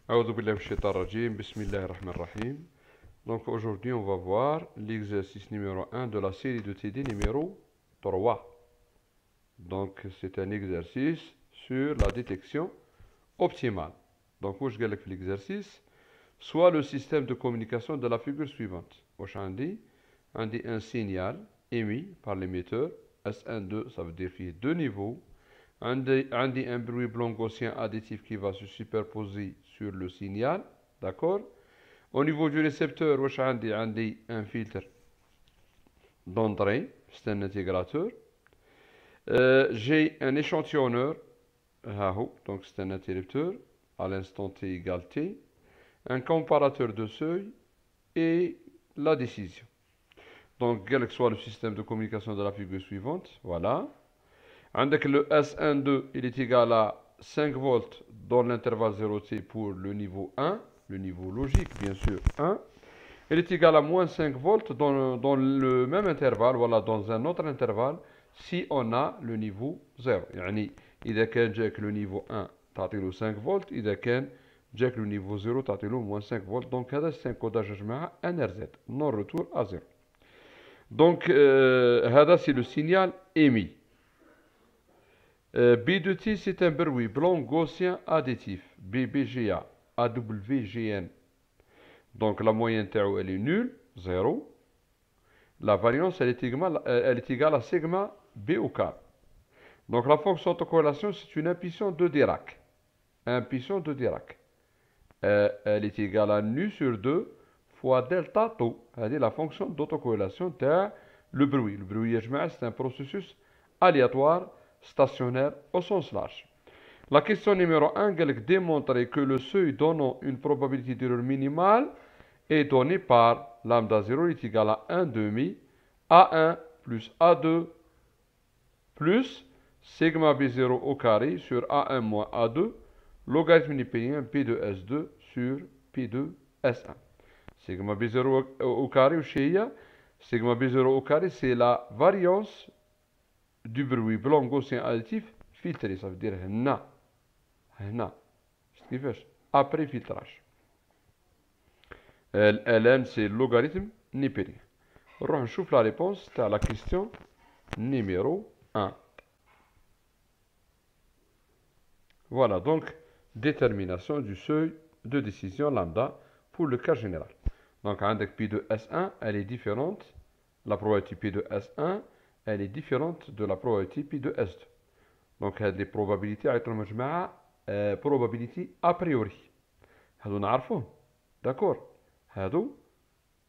أعوذ بالله من الشيطان الرجيم. بسم الله الرحمن الرحيم. Donc aujourd'hui on va voir l'exercice numéro 1 de la série de TD numéro 3. Donc c'est un exercice sur la détection optimale. Donc où je gagne l'exercice, soit le système de communication de la figure suivante. Aujourd'hui, on dit un signal émis par l'émetteur S1-2, ça veut dire qu'il y a deux niveaux. On dit un bruit blanc gaussien additif qui va se superposer sur le signal, d'accord. Au niveau du récepteur, on dit un filtre d'entrée, c'est un intégrateur. J'ai un échantillonneur, donc c'est un interrupteur, à l'instant t égale t, un comparateur de seuil et la décision. Donc, quel que soit le système de communication de la figure suivante, voilà. Avec le S12, il est égal à 5 volts dans l'intervalle 0T pour le niveau 1, le niveau logique, bien sûr, 1. Il est égal à moins 5 volts dans le même intervalle, voilà, dans un autre intervalle, si on a le niveau 0. يعني إذا كان جاك le niveau 1 تعطيله 5 volts، إذا كان جاك le niveau 0 تعطيله moins 5 volts. Donc هذا c'est un codage يا جماعة NRZ, non retour à 0. Donc هذا c'est le signal émis. B de T, c'est un bruit blanc gaussien additif, BBGA, AWGN. Donc la moyenne تاعو elle est nulle, 0. La variance elle est égale à sigma B au carré. Donc la fonction de corrélation c'est une impulsion de Dirac. Impulsion de Dirac. Elle est égale à nu sur 2 fois delta tau. C'est la fonction d'autocorrélation de le bruit. Le bruit c'est un processus aléatoire stationnaire au sens large. La question numéro 1, démontrer que le seuil donnant une probabilité d'erreur minimale est donné par lambda 0 est égal à 1 demi A1 plus A2 plus sigma B0 au carré sur A1 moins A2 logarithme nipéien P de S2 sur P de S1. Sigma B0 au carré, sigma B0 au carré, c'est la variance du bruit blanc gaussien additif filtré. Ça veut dire هنا كيفاش après filtrage. Ln c'est logarithme nipérien. نروح نشوف la réponse à la question numéro 1. Voilà donc détermination du seuil de décision lambda pour le cas général. Donc avec P de S1 elle est différente, la probabilité P de S1 elle est différente de la probabilité P de S2. Donc les probabilités عيطولهم يا جماعة probabilité a priori. هادو نعرفوهم. D'accord. هادو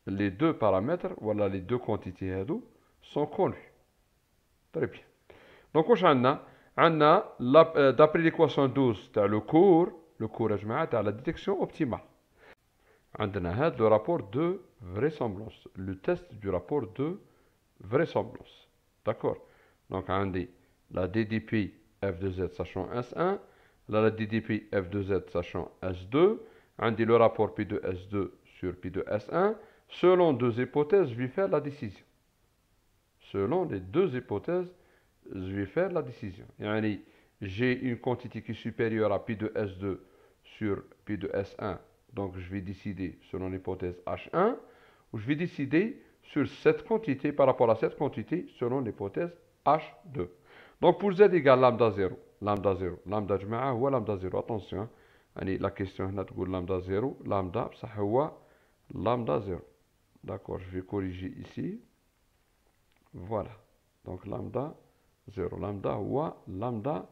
les deux paramètres voilà les deux quantités هادو sont connus. Très bien. Donc واش عندنا d'après l'équation 12 تاع le cours يا جماعة تاع la détection optimale. عندنا هاد le rapport de vraisemblance, le test du rapport de vraisemblance. D'accord. Donc عندي la DDP f de z sachant S1, la DDP f de z sachant S2, عندي le rapport P de S2 sur P de S1. Selon deux hypothèses, je vais faire la décision. Selon les deux hypothèses, je vais faire la décision. يعني j'ai une quantité qui est supérieure à P de S2 sur P de S1, donc je vais décider selon l'hypothèse H1, ou je vais décider sur cette quantité par rapport à cette quantité selon l'hypothèse H2. Donc pour z égale lambda 0, lambda جماعة هو lambda 0. Attention, يعني la question هنا تقول lambda 0, lambda بصح هو lambda 0. D'accord, je vais corriger ici. Voilà. Donc lambda 0, lambda هو lambda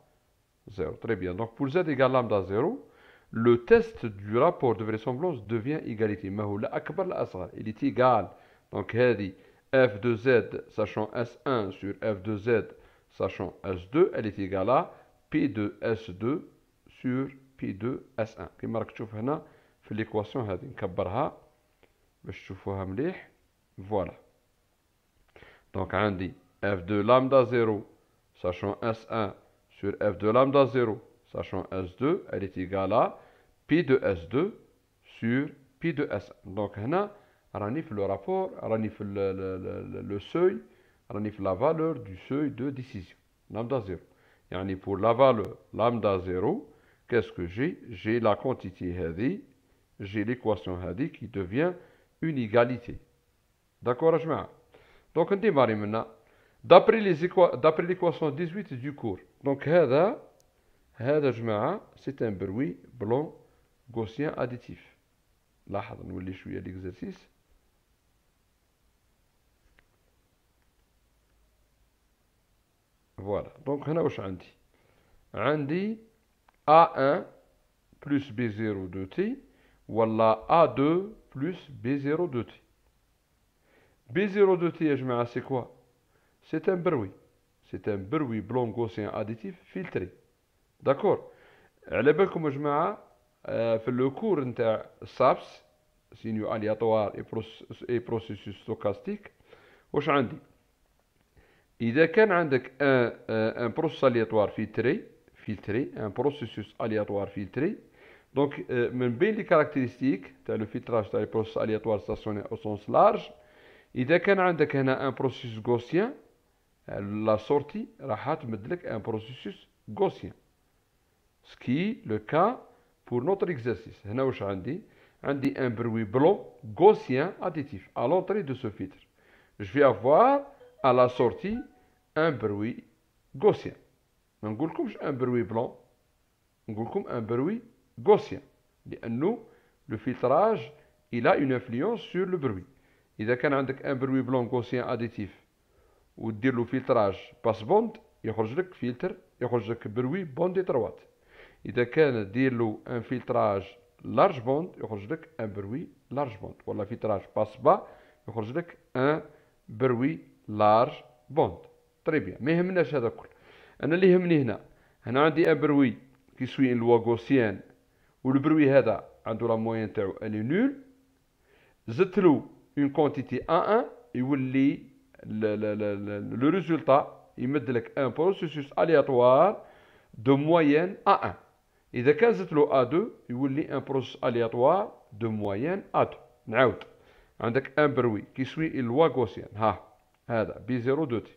0. Très bien. Donc pour z égale lambda 0, le test du rapport de vraisemblance devient égalité. ما هو لا أكبر لا أصغر. Il est égal. Donc هذه f de z sachant S1 sur f de z sachant S2 elle est égale à P de S2 sur P de S1 كما راك تشوف هنا في l'équation هذه نكبرها باش تشوفوها مليح. Voilà. Donc عندي f de lambda 0 sachant S1 sur f de lambda 0 sachant S2 elle est égale à P de S2 sur P de S1. Donc هنا راني في le rapport, راني في le seuil, راني في la valeur du seuil de décision lambda 0. يعني pour la valeur lambda 0 qu'est-ce que j'ai? J'ai la quantité هذه, j'ai l'équation هذه qui devient une égalité. D'accord, جماعة? Donc نديماري maintenant. D'après l'équation 18 du cours. Donc هذا جماعة c'est un bruit blanc gaussien additif. لاحظ نولي شوية l'exercice. Voilà. Donc هنا واش عندي؟ عندي A1 plus B0 de t ولا A2 plus B0 de t. B0 de t يا جماعة c'est quoi? C'est un bruit. C'est un bruit blanc gaussien additif filtré. D'accord. على بالكم يا جماعة في لو كور نتاع SAPS signaux aléatoires et processus stochastique واش عندي؟ إذا كان عندك un processus aléatoire filtré, un processus aléatoire filtré, donc من بين les caractéristiques تاع le filtrage تاع les processus aléatoires stationnés au sens large, إذا كان عندك هنا un processus gaussien, la sortie راح تمد لك un processus gaussien. Ce qui est le cas pour notre exercice. هنا واش عندي؟ عندي un bruit blanc gaussien additif à l'entrée de ce filtre. Je vais avoir à la sortie un bruit gaussien. ما نقولكمش un bruit blanc, نقولكم un bruit gaussien. لأنه le filtrage il a une influence sur le bruit. إذا كان عندك un bruit blanc gaussien additif ودير له filtrage باس بوند يخرج لك فلتر يخرج لك bruit بوند étroite. إذا كان دير له un filtrage large bond يخرج لك un bruit large bond ولا filtrage باس با يخرج لك un bruit large bond. Très bien. ما يهمناش هذا الكل. أنا اللي يهمني هنا عندي ان بروي كي سوي ان لوا غوسيان والبروي هذا عنده لا موين تاعو الي نول زدت له اون كونتيتي A1 يولي لو ريزولتا يمد لك ان بروسيسوس الياتوار دو موين A1. إذا كان زدت له A2 يولي ان بروسيسوس الياتوار دو موين A2. نعاود عندك ان بروي كي سوي ان لوا غوسيان هذا B0 دو تي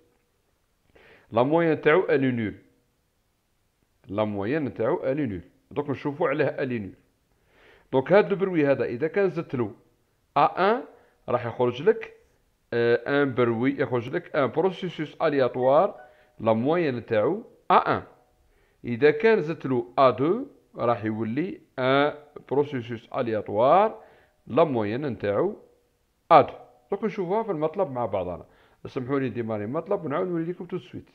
لا موين تاعو الي نول لا موين تاعو الي نول دوك نشوفو عليه الي نول. دوك هاد البروي هذا اذا كان زدت له A1 راح يخرج لك ان بروي يخرج لك ان بروسيسوس الياتوار لا موين تاعو A1. اذا كان زدت له A2 راح يولي ان بروسيسوس الياتوار لا موين تاعو A2. دوك نشوفوها في المطلب مع بعضنا. سمحوا لي نديماري المطلب ونعاود نولي لكم تو سويت.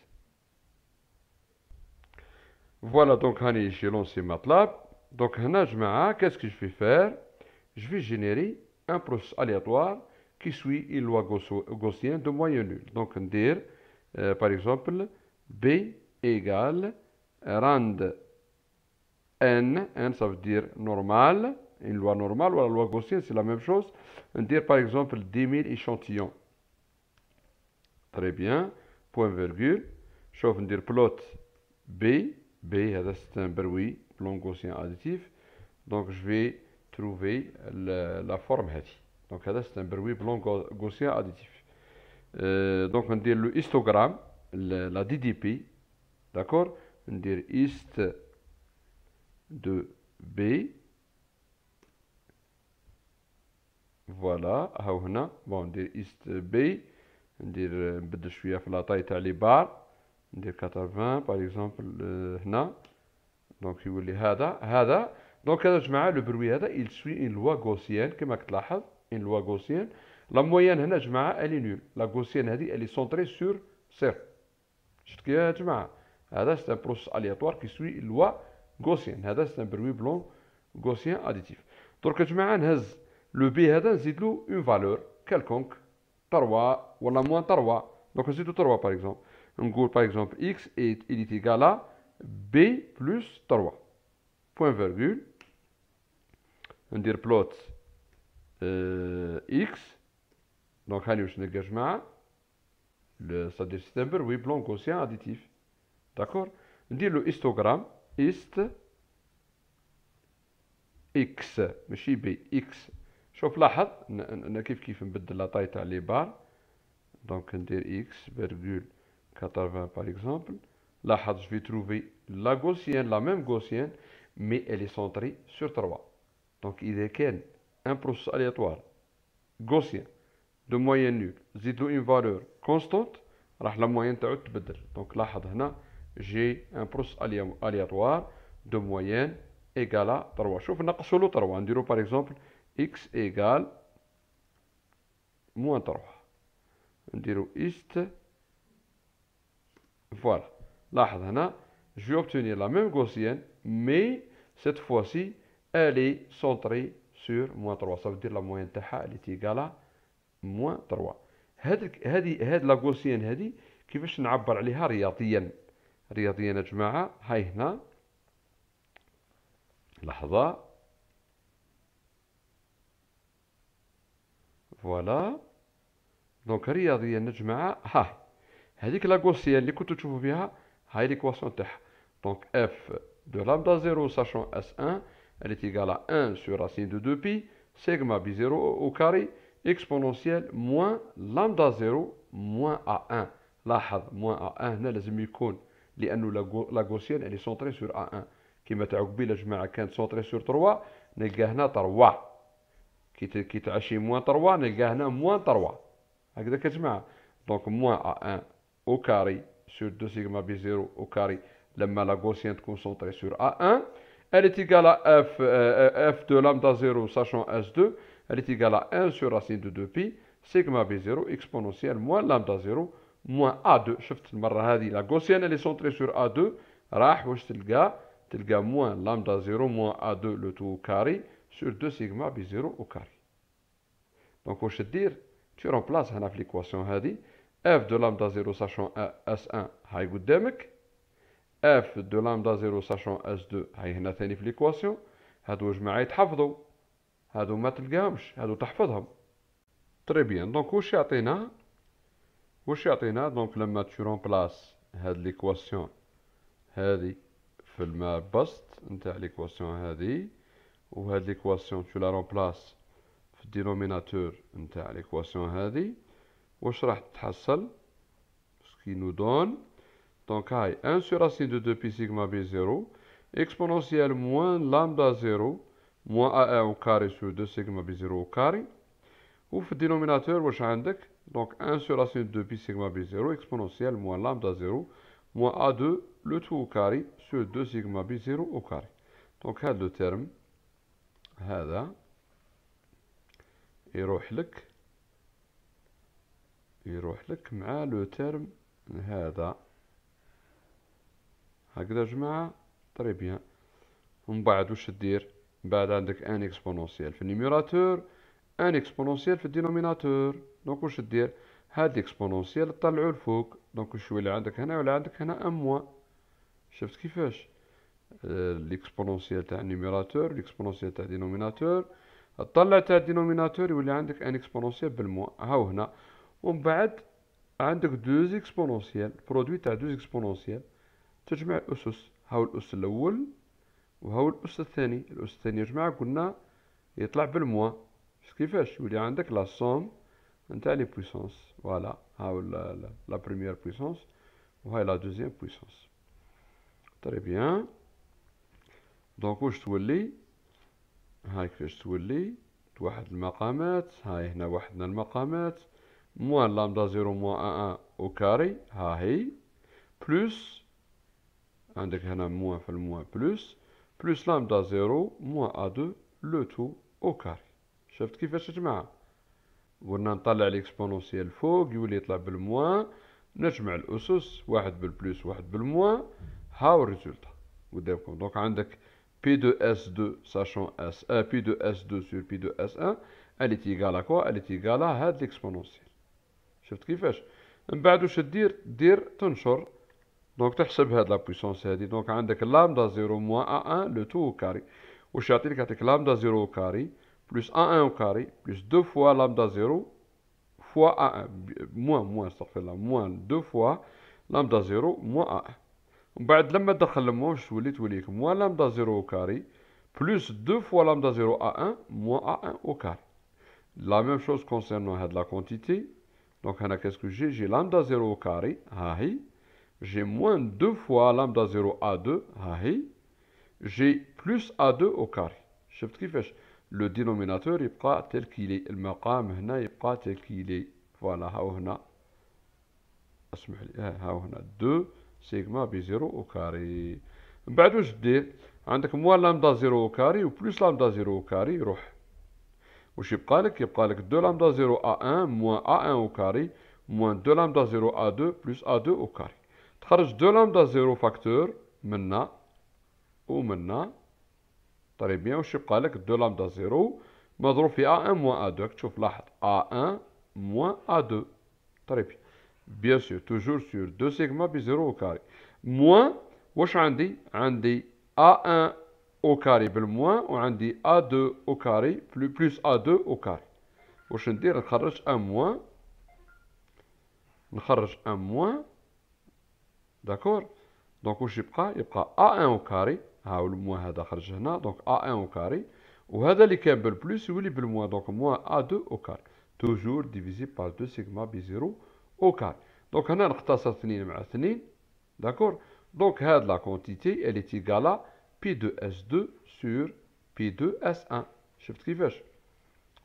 Voilà, donc j'ai lancé MATLAB. Donc هنا جماعة, qu'est-ce que je vais faire? Je vais générer un processus aléatoire qui suit une loi gaussienne de moyen nul. Donc ندير par exemple B égale rand n, n ça veut dire normal, une loi normale ou la loi gaussienne c'est la même chose. ندير par exemple 10 000 échantillons. Très bien, point virgule. شوف ندير plot B هذا c'est un bruit blanc gaussien additif. Donc je vais trouver la forme هذه. Donc هذا c'est un bruit blanc gaussien additif. Donc on dit le histogramme, la DDP, d'accord? On dit hist de B. Voilà, ها هنا. Bon, on dit hist B. ندير نبدل شوية في لاطاي تاع لي بار. ندير 80 par exemple هنا. دونك يولي هذا دونك هذا جماعة لو بروي هذا il suit une loi gaussienne كما كتلاحظ une loi gaussienne. لا موين هنا جماعة الي نول. لا غوسيان هذه الي سونطري سور صفر. شفت كي يا جماعة هذا سي ان بروسيس الياتوار كي سوي لوا غوسيان. هذا سي ان بروي بلون غوسيان اديتيف. درك يا جماعة نهز لو بي هذا نزيد له اون فالور كالكونك 3 ولا موان 3. دونك نزيدو 3 باغ اكزومبل. نقول باغ اكزومبل اكس il est égal à B plus 3. Point virgule. ندير plot X. Donc هاني واش نلقى جماعة c'est-à-dire c'est un bruit blanc gaussien additif. D'accord. ندير له histogramme hist X ماشي B X. شوف لاحظ انا كيف نبدل لا طاي تاع لي بار. دونك ندير X virgule 80 par exemple. لاحظ je vais trouver la gaussienne, la même gaussienne, mais elle est centrée sur 3. Donc إذا كان un processus aléatoire gaussien de moyenne nulle زيد له une valeur constante راح la moyenne تاعو تبدل. Donc لاحظ هنا j'ai un processus aléatoire de moyenne égale à 3. شوف نقصوا له 3 نديرو par exemple x égale moins 3. نديرو ist. Voilà. لاحظ هنا je vais obtenir la même gaussienne mais cette fois-ci elle est centrée sur moins 3. Ça veut dire la moyenne تاعها elle est égale à moins 3. هاد لا غوسيان هادي كيفاش نعبر عليها رياضيا؟ رياضيا يا جماعة هاي هنا لحظة. فوالا دونك رياضيا يا جماعة هاي هذيك لا غوسيان اللي كنتو تشوفوا بها هاي ليكواسيون تاعها. دونك اف دو لامدا 0 sachant S1 elle est égale à 1 sur racine de 2pi sigma b0 au carré exponentielle moins lambda 0 moins A1. لاحظ moins A1 هنا لازم يكون لأنه لا غوسيان elle est centrée sur A1 كيما تاع قبيله جماعة كانت centrée sur 3 نلقى هنا 3 كي تعشي moins 3 نلقى هنا moins 3 هكذاك يا جماعة. دونك moins A1 au carré sur 2 sigma b0 au carré لما لا غوسيان تكون centrée sur A1 elle est égale à f de lambda 0 sachant S2 elle est égale à 1 sur racine de 2pi sigma b0 exponentielle moins lambda 0 moins A2. شفت المرة هذه لا غوسيان elle est centrée sur A2 راح واش تلقى moins lambda 0 moins A2 le tout au carré sur 2 sigma b0 au carré. donc واش تدير tu remplaces هنا في l'équation هذه f de lambda 0 sachant S1 هاي قدامك f de lambda 0 sachant S2 هاي هنا ثاني في l'équation. هادو جماعة يتحفظوا هادو ما تلقاهمش هادو تحفظهم. تري بيان. دونك واش يعطينا دونك لما tu remplaces هاد ليكواسيون هادي في البسط نتاع ليكواسيون هادي وهاد ليكواسيون tu la remplaces في الدينوميناتور نتاع ليكواسيون هادي واش راح تحصل ce qui nous donne donc هاي 1 sur racine de 2pi sigma b0 exponentielle moins lambda 0 moins A1 au carré sur 2 sigma b0 au carré وفي الدينوميناتور واش عندك donc 1 sur racine de 2pi sigma b0 exponentielle moins lambda 0 moins A2 le tout au carré sur 2 sigma b0 au carré. donc هذا لو تيرم هذا يروح لك مع لو تيرم هذا هكذا يا جماعة. طري بيان. ومن بعد واش دير بعد عندك ان اكسبونونسيال في النيميراتور ان اكسبونونسيال في الدينوميناتور. دونك واش دير هاد الاكسبونونسيال طلعو الفوق. دونك واش يولي عندك هنا ولا عندك هنا ان موان. شفت كيفاش الاكسبونونسيال تاع النيميراتور الاكسبونونسيال تاع الدينوميناتور طلع تاع الدينوميناتور يولي عندك ان اكسبونونسيال بالموان هاو هنا. ومن بعد عندك دوز اكسبونونسيال برودوي تاع دوز اكسبونونسيال تجمع الأسس. هاو الأس الأول وهاو الأس الثاني. الأس الثاني يا جماعة قلنا يطلع بالموا. شفت كيفاش يولي عندك لا سوم نتاع لي بويسونس. فوالا هاو لا بروميير بويسونس وهاي لا دوزيام بويسونس. تري بيان. دونك واش تولي هاي كيفاش تولي واحد المقامات. هاي هنا وحدنا المقامات موان لامدا 0 موان A1 au carré ها هي بلوس عندك هنا موان في الموان بلوس لامدا 0 موان A2 لو تو او كاري. شفت كيفاش يا جماعة قلنا نطلع الاكسبونونسيال فوق يولي يطلع بالموان نجمع الأسس واحد بالبلوس واحد بالموان هاو الريزولتا قدامكم. دونك عندك P de S2 sachant S P de S2 sur P de S1 elle est égale à quoi elle est égale à هاد الاكسبونونسيال. شفت كيفاش من بعد واش دير تنشر. دونك تحسب هاد لا بويسونس هادي. دونك عندك لامدا 0 موان A1 لو تو او كاري. واش يعطيك لامدا 0 او كاري بلس A1 او كاري بلس 2 فوا لامدا 0 فوا A1 موان استغفر الله موان 2 فوا لامدا 0 موان A1. ومن بعد لما تدخل الموان واش تولي لك موان لامدا 0 او كاري بلس 2 فوا لامدا 0 A1 موان A1 او كاري. لا ميم شوز كونسيرنون هاد لا كونتيتي. دونك هنا كاسكو جي لامدا 0 au carré ها هي j'ai moins 2 fois lambda 0 A2 ها هي جي بلس A2 au carré. شفت كيفاش؟ لو دينوميناتور يبقى تيل كيلي، المقام هنا يبقى تيل كيلي. فوالا هاو هنا، اسمح لي، هاو هنا 2 سيغما بي 0 او كاري. من بعد واش دير؟ عندك موان لامدا 0 او كاري و بلس لامدا 0 او كاري يروح. واش يبقى لك؟ يبقى لك 2 لامدا 0 A1 موان A1 او كاري موان 2 لامدا 0 A2 بلس A2 او كاري. تخرج 2 لامدا 0 فاكتور منا ومنا. طري بيان. واش يبقى لك؟ 2 لامدا 0 مضروب في A1 موان A2. تشوف لاحظ A1 موان A2. طري بيان. بيان سور توجور سور 2 سيغما بي 0 او كاري موان. واش عندي؟ عندي A1 او كاري بالموان وعندي A2 او كاري بلس A2 او كاري. واش ندير؟ نخرج ان موان، نخرج ان موان. داكور. دونك واش يبقى؟ يبقى A1 او كاري، هاو الموان هذا خرج هنا، دونك A1 او كاري، وهذا اللي كان بالبلس يولي بالموان، دونك موان A2 او كاري توجور ديفيزي بار 2 سيغما بي 0 او كاري. دونك هنا نختصر 2 مع 2. داكور. دونك هاد لا كونتيتي elle est égale à P2S2 sur P2S1. شفت كيفاش؟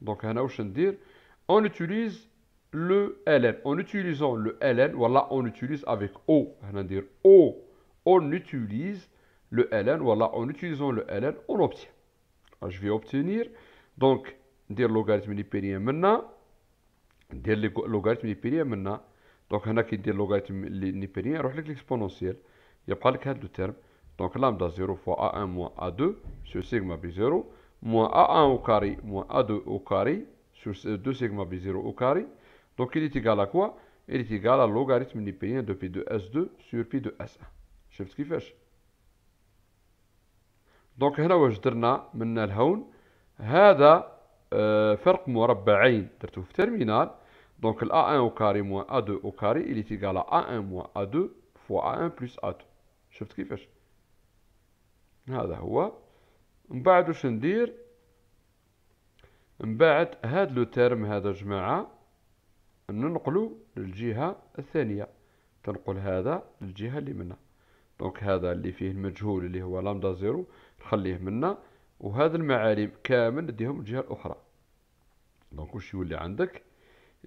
دونك هنا واش ندير؟ on utilise le ln. En utilisant le ln, voilà, on utilise avec O. هنا ندير O. On utilise le ln, voilà, en utilisant le ln, on obtient. Je vais obtenir, donc, ندير لوغاريتم نيبيريان منا، ندير لوغاريتم نيبيريان منا. دونك هنا كي دير لوغاريتم نيبيريان يروح لك ليكسبونونسيال، يبقى لك هاد لو تيرم. دونك لامدا 0 فوا A1 موان A2 sur سيغما بي 0 موان A1 au carré موان A2 au carré sur 2 sigma B0 au carré. Donc il est égal à quoi? Il est égal à logarithme nipéien de P de S2 sur P de S1. شفت كيفاش؟ دونك هنا واش درنا من الهون؟ هذا فرق مربعين درتوه في ترمينال. دونك ال A1 au carré moins A2 au carré il est égal à A1 moins A2 fois A1 plus A2. شفت كيفاش؟ هذا هو. من بعد واش ندير؟ من بعد هاد لو تيرم هذا جماعة ننقلو للجهة الثانية، تنقل هذا للجهة اللي منا. دونك هذا اللي فيه المجهول اللي هو لامدا 0 نخليه منا، وهذا المعالم كامل نديهم للجهة الأخرى. دونك واش يولي عندك؟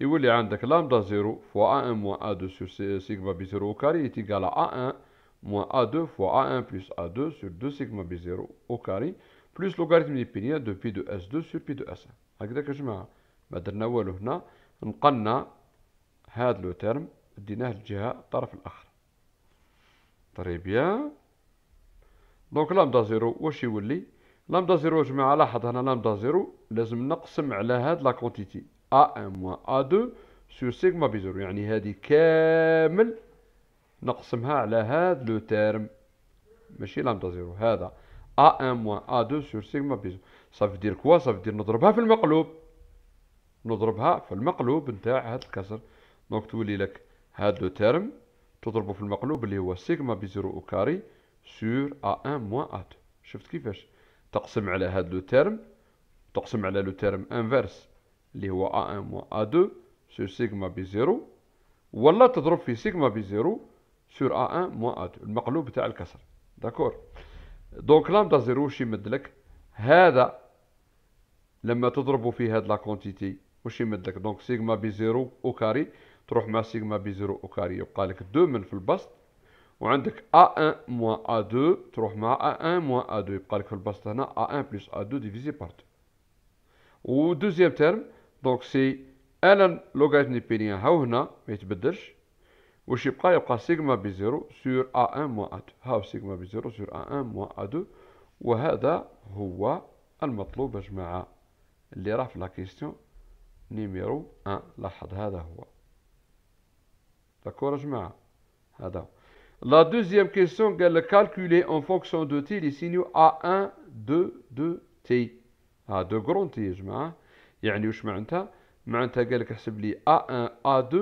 يولي عندك لامدا 0 فوا A1 موان A2 سور سيغما بي 0 au carré est égal à A1 moins A2 fois A1 plus A2 sur 2 sigma B0 au carré plus logarithme نيبيريان de P de S2 sur P de S1. هكذاك يا جماعة ما درنا والو هنا، نقلنا هاد لو تيرم ديناه للجهة الطرف الآخر. طري بيان. دونك لامدا 0 واش يولي؟ لامدا 0 يا جماعة لاحظ هنا لامدا 0 لازم نقسم على هاد لا كونتيتي A1 moins A2 sur سيغما بي 0، يعني هادي كامل نقسمها على هاد لو تيرم، ماشي لامدا 0، هذا A1 moins A2 sur سيغما بي 0. صافي دير كوا؟ صافي دير نضربها في المقلوب، نضربها في المقلوب نتاع هاد الكسر. دونك تولي لك هاد لو تيرم تضربه في المقلوب اللي هو سيغما بي 0 او كاري سور A1 موان A2. شفت كيفاش؟ تقسم على هاد لو تيرم، تقسم على لو تيرم انفيرس اللي هو A1 موان A2 سور سيغما بي 0، ولا تضرب في سيغما بي 0 سور A1 موان A2 المقلوب تاع الكسر. داكور. دونك لامدا 0 واش يمد لك؟ هذا لما تضربوا في هاد لا كونتيتي واش يمد لك؟ دونك سيغما بي 0 او كاري تروح مع سيغما بي 0 او كاري يبقى لك 2 من في البسط، وعندك A1 موان A2 تروح مع A1 موان A2 يبقى لك في البسط هنا A1 بلس A2 ديفيزي بار 2. و دوزيام تيرم دونك سي ان لوغاريتم نيبيريان هاو هنا ما يتبدلش، واش يبقى؟ يبقى سيغما بي 0 سور A1 موان A2. هاو سيغما بي 0 سور A1 موان A2، وهذا هو المطلوب يا جماعة اللي راه في لا كيستيون نيميرو 1. لاحظ هذا هو. داكور يا جماعة؟ هذا هو. لا دوزيام كيستيون قال لك كالكولي اون فونكسيون دو تي لي سينيو A1 دو تي. ها دو كرون تي يا جماعة، يعني واش معناتها؟ معناتها قال لك احسب لي A1 A2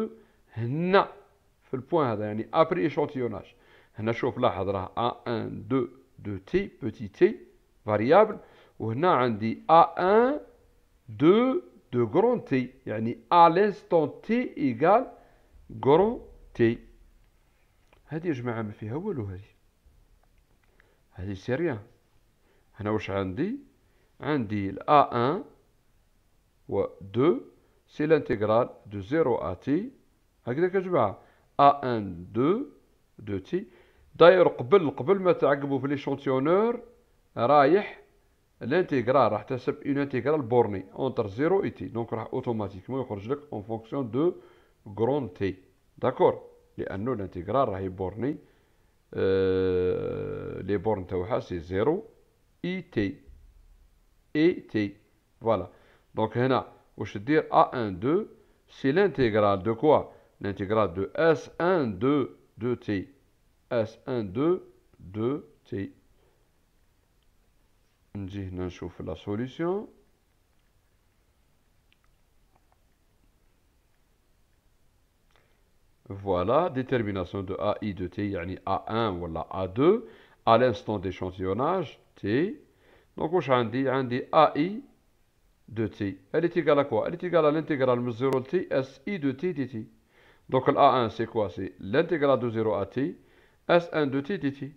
هنا في البوان هذا، يعني ابري ايشونتيوناج. هنا شوف لاحظ راه A1 دو تي بوتي تي فاريابل، وهنا عندي A1 دو غرون تي، يعني à l'instant t égale غرون تي. هذه يا جماعة ما فيها والو، هذه سي ريان. هنا واش عندي؟ عندي ال A1 و 2 سي لانتيغرال دو 0 à t هكذاك يا جماعة. A1 2 t. داير قبل ما تعقبوا في ليشونتيونور رايح l'intégral راح تحسب une intégrale bornée entre 0 et t. Donc راح automatiquement يخرج لك en fonction de grand t. d'accord. لأنه الانتيغرال راهي بورني لي بورن تاعها سي 0 اي تي فوالا. دونك هنا واش دير A1 2 سي l'intégral de quoi؟ l'intégral de S1 2 t. S1 2 t. نجي هنا نشوف لا سوليسيون. Voilà, détermination de AI de t, يعني A1 ولا A2 à l'instant d'échantillonnage t. Donc واش عندي؟ عندي AI de t. Elle est égale à quoi? Elle est égale à l'intégrale de 0 t SI de t dt. Donc l'A1 c'est quoi? C'est l'intégrale de 0 à t S1 de t dt.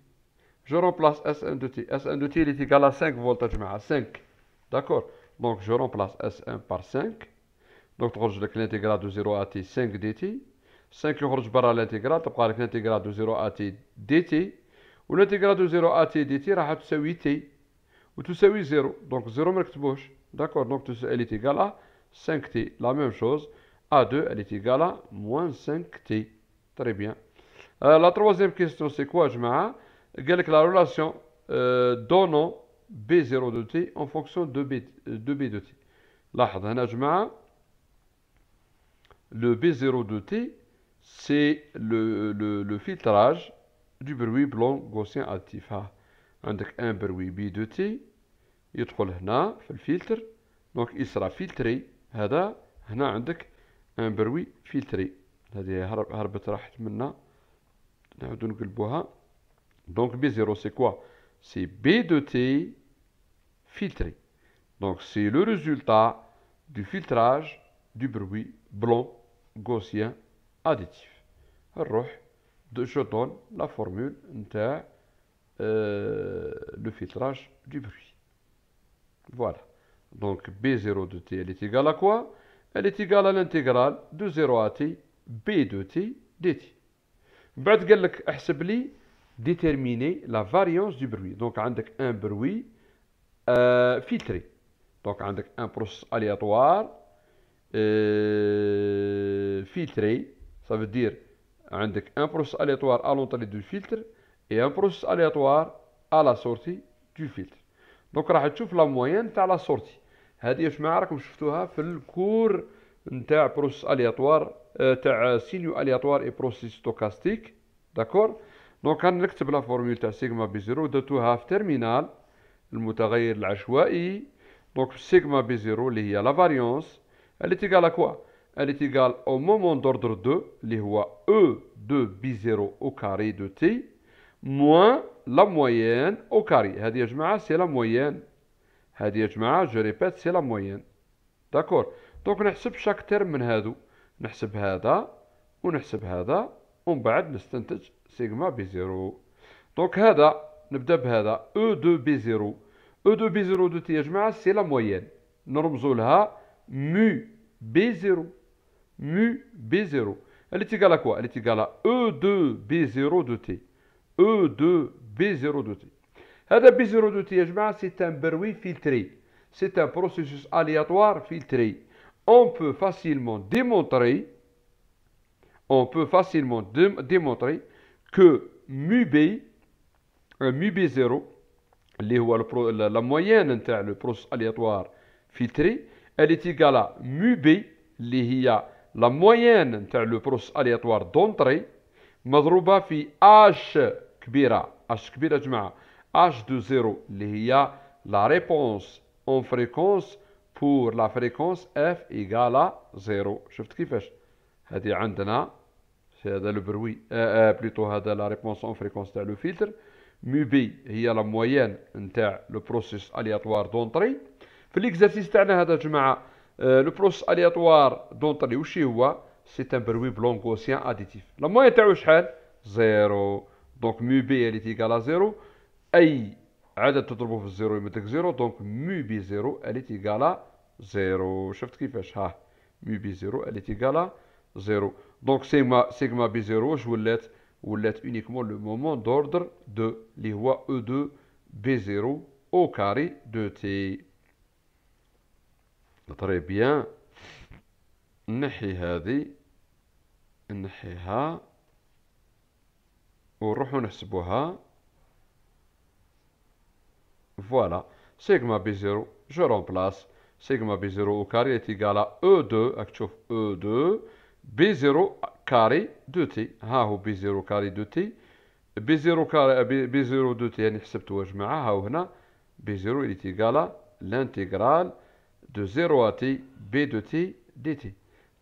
Je remplace S1 de t. S1 de t il est égal à 5 volts, 5. D'accord. Donc je remplace S1 par 5. Donc تخرج لك l'intégrale de 0 à t 5 dt. 5 يخرج برا الانتيغرال تبقى لك الانتيغرال دو 0 à t dt. والانتيغرال دو 0 à t dt راح تساوي t وتساوي 0. دونك 0 ما نكتبوش. داكور. دونك elle est égale à 5t. La même chose. A2 elle est égale à moins 5t. Très bien. La troisième question c'est quoi يا جماعة؟ قال لك la relation donnant B0 de t en fonction de B de t. لاحظ هنا يا جماعة le B0 de t c'est le filtrage du bruit blanc gaussien additif. عندك un bruit B de t يدخل هنا في الفلتر. دونك il sera filtré. هذا هنا عندك un bruit filtré. هذه هربت راحت منا نعاودو نقلبوها. Donc B0 c'est quoi? C'est B de t filtré. Donc c'est le résultat du filtrage du bruit blanc gaussien additif. Je donne la formule نتاع le filtrage du bruit. Voilà. Donc B0 de t elle est égale à quoi? Elle est égale à l'intégrale de 0 à t B de t dt. بعد قال لك احسب لي déterminer la variance du bruit. Donc عندك un bruit filtré. Donc عندك un processus aléatoire filtré. Ça veut dire عندك un processus aléatoire à l'entrée du filtre et un processus aléatoire à la sortie du filtre. Donc راح تشوف لا موين تاع لا سورتي. هذه يا جماعه راكم شفتوها في الكور نتاع بروسيس الياتوار تاع سينيو الياتوار اي بروسيس ستوكاستيك. داكور. دونك غنكتب لا فورمول تاع سيغما بي زيرو درتوها في تيرمينال المتغير العشوائي. دونك سيغما بي زيرو اللي هي لا فاريونس elle est égale à quoi? Elle est égale au moment d'ordre 2 اللي هو E de B0 au carré de t moins la moyenne au carré. هذه يا جماعة سي لا مويين. هذه يا جماعة جو ريبيت سي لا مويين. داكور. دونك نحسب شاك ترم من هادو. نحسب هذا ونحسب هذا ومن بعد نستنتج سيغما بي زيرو. دونك هذا نبدا بهذا او دو بي زيرو. او دو بي زيرو دو تي يا جماعة سي لا مويين. نرمزو لها مو بي زيرو. مو بي زيرو elle est égale à quoi? Elle est égale à E2 B0 de t. E2 B0 de t. هذا B0 de t يا جماعة c'est un bruit filtré. C'est un processus aléatoire filtré. On peut facilement démontrer que mu B0 اللي هو la moyenne نتاع le processus aléatoire filtré elle est égale à mu B اللي هي la moyenne نتاع le processus aléatoire d'entrée مضروبة في H كبيرة. H كبيرة يا جماعة. H de 0 اللي هي la réponse en fréquence pour la fréquence F égale à 0. شفت كيفاش؟ هذه عندنا هذا لو بروي بلوتو هذا لا ريبونس اون فريكونس تاع لو فلتر. مو بي هي لا مويان نتاع لو بروسيس الياتوار دونطري. في ليكزارسيس تاعنا هذا يا جماعه لو بروسيس الياتوار دونطري واش هو؟ سي ان بروي بلون غوسيان اديتيف. لا مويان تاعو شحال؟ 0. دونك مو بي اللي تيكال 0 اي عدد تضربه في الزيرو يمدك زيرو، دونك مو بي زيرو اليت ايكالا زيرو. شفت كيفاش؟ ها مو بي زيرو اليت ايكالا زيرو. دونك سيغما بي زيرو واش ولات؟ ولات اونيكمون لو مومون دوردر دو اللي هو او دو بي زيرو او كاري دو تي. تري بيان. نحي هذه، نحيها ونروحو نحسبوها. فوالا سيغما بي زيرو جو رومبلاس سيغما بي زيرو او كاري est égal à E2. راك تشوف E2 بي زيرو كاري دو تي. ها هو بي زيرو كاري دو تي. بي زيرو كاري بي زيرو دو تي يعني حسبتو يا جماعة. ها هنا بي زيرو il est égal à l'intégrale de 0 à t b de t dt.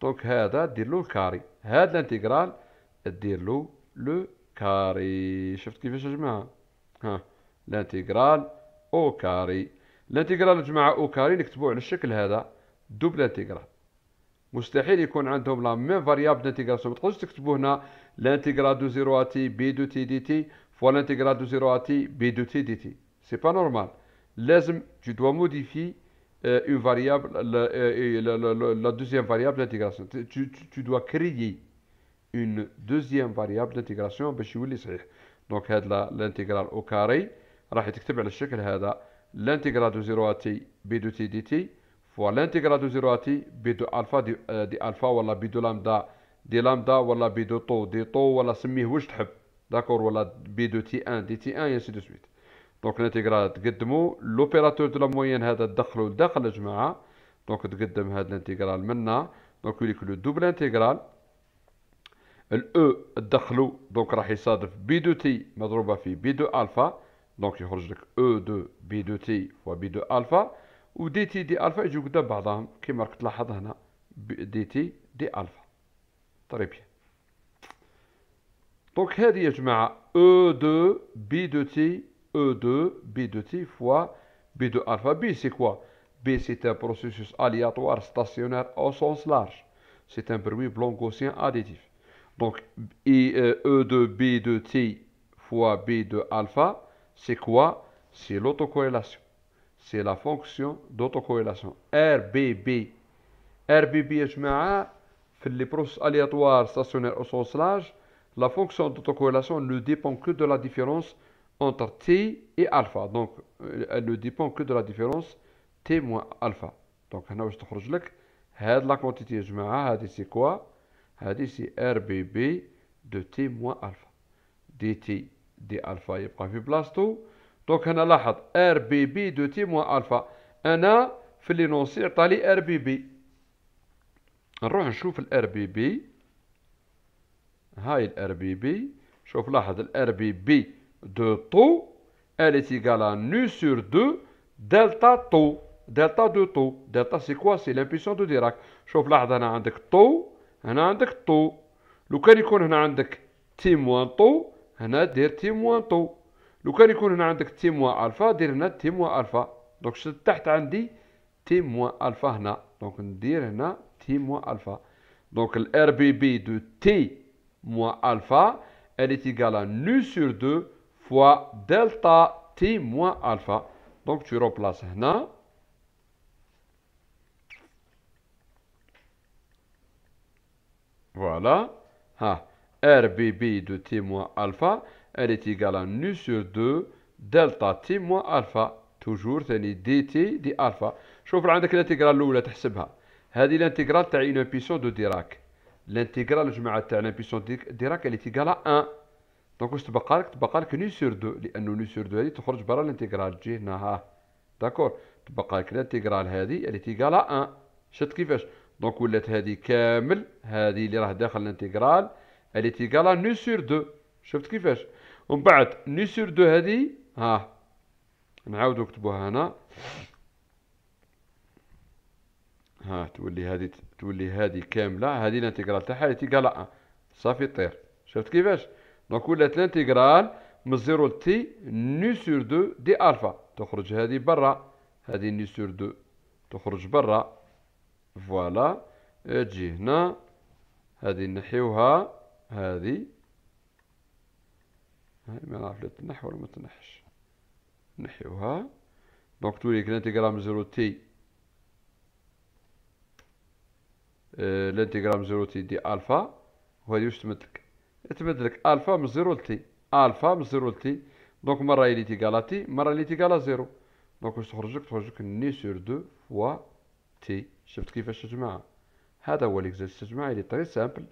دونك هذا دير له الكاري، هذا الانتيغرال دير له لو كاري. شفت كيفاش يا جماعة؟ ها الانتيغرال او كاري. الانتيغرال يا جماعة او كاري نكتبوه على الشكل هذا دوبل انتيغرال. مستحيل يكون عندهم لا ميم فاريابل دانتيغراسيون. ما تقدروش تكتبوا هنا الانتيغرال دو 0 ا تي بي دو تي دي تي فوا الانتيغرال دو 0 ا تي بي دو تي دي تي. سي با نورمال. لازم tu dois modifier une variable, la deuxième variable d'intégration. Tu dois créer une deuxième variable d'intégration باش يولي صحيح. دونك هاد الانتيغرال او كاري راح تكتب على الشكل هذا الانتيغرال دو 0 ا تي بي دو تي دي تي فوا الانتيغرال دو 0 ا تي بي دو الفا دي الفا ولا بي دو لامدا دي لامدا ولا بي دو طو دي طو ولا سميه واش تحب. داكور ولا بي دو تي 1 دي تي 1 ainsi de suite. دونك الانتيغرال تقدموا لوبيراتور دو لا موين هذا تدخلوا لداخل يا جماعه. دونك تقدم هذا الانتيغرال منا. دونك يولي لك لو دوبل انتيغرال الاو تدخلوا دونك راح يصادف بي دو تي مضروبه في بي دو الفا. دونك يخرج لك او دو بي دو تي فوا بي دو الفا ودي تي دي الفا يجوا قدام بعضهم كيما راك تلاحظ هنا دي تي دي الفا. طري بيان. دونك هذه يا جماعه او دو بي دو تي E2 B2t fois B2 alpha. B c'est quoi? B c'est un processus aléatoire stationnaire au sens large. C'est un bruit blanc gaussien additif. Donc E2 B2t fois B2 alpha, c'est quoi? C'est l'autocorrélation. C'est la fonction d'autocorrélation. RBB. RBB يا جماعة في les processus aléatoires stationnaires au sens large, la fonction d'autocorrélation ne dépend que de la différence entre t et alpha. Donc elle ne dépend que de la différence t moins alpha. Donc هنا واش تخرج لك هاد لا كونتيتي يا جماعه. هادي سي كوا؟ هادي سي ار بي بي دو تي موان الفا. دي تي دي الفا يبقى في بلاصتو. دونك هنا لاحظ ار بي بي دو تي موان الفا. انا في لينونسي عطالي ار بي بي. نروح نشوف الار بي بي. هاي الار بي بي. شوف لاحظ الار بي بي de taux, elle est égale à nu sur 2 delta taux. delta de taux. delta c'est quoi? C'est l'impulsion de Dirac. شوف لاحظ هنا عندك taux هنا عندك taux. لو كان يكون هنا عندك تي موان taux هنا دير تي موان taux. لو كان يكون هنا عندك تي موان الفا دير هنا تي موان الفا. دونك شد تحت عندي تي موان الفا هنا. دونك ندير هنا تي موان الفا. دونك الار بي بي دو تي موان الفا elle est égale à nu sur 2 fois delta t moins alpha. Donc tu remplaces هنا. Voilà. Ha. RBB de t moins alpha, elle est égale à nu sur 2 delta t moins alpha. toujours ثاني dt دي alpha. شوف عندك الانتجرال الاولى تحسبها. هذه الانتجرال تاع une puissance de Dirac. الانتجرال يا جماعه تاع الامبيسيون ديراك elle est égale à 1. دونك واش تبقى لك؟ تبقى لك ني سور 2 لانه ني سور 2 هذه تخرج برا الانتيغرال تجي هنا. ها داكور. تبقى لك الانتيغرال هذه اللي تيغال 1. شفت كيفاش؟ دونك ولات هذه كامل هذه اللي راه داخل الانتيغرال اللي تيغال ني سور 2. شفت كيفاش؟ ومن بعد ني سور 2 هذه ها نعاودو نكتبوها هنا. ها تولي هذه كامله. هذه الانتيغرال تاعها اللي تيغال 1 صافي طير. شفت كيفاش؟ دونك ولات الانتيغرال من 0 ل تي ني سور 2 دي الفا. تخرج هذه برا. هذه ني سور 2 تخرج برا. فوالا. تجي هنا هذه نحيوها. هذه هاي ما نعرف لا تنح ولا ما تنحش. نحيوها. دونك تولي الانتيغرال من 0 تي الانتيغرال من 0 تي دي الفا. وهذه واش تمدلك؟ تمدلك الفا من 0 ل تي، الفا من 0 ل تي. دونك مرة إلي تيغال تي، مرة إلي تيغال 0. دونك واش تخرجلك؟ تخرجلك ني سور 2 فوا تي. شفت كيفاش تجمعها؟ هذا هو ليكزرسيس تجمع، il est très simple.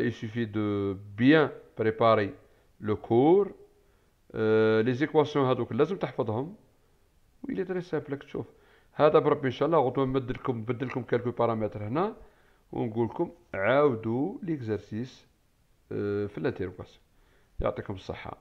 Il suffit de bien préparer le cours. Les équations هذوك لازم تحفظهم. و il est très simple. راك تشوف هذا بربي ان شاء الله غدوه نبدلكم كالكو بارامتر هنا ونقول لكم عاودوا ليكزرسيس في الانتيروغاسيون. يعطيكم الصحة.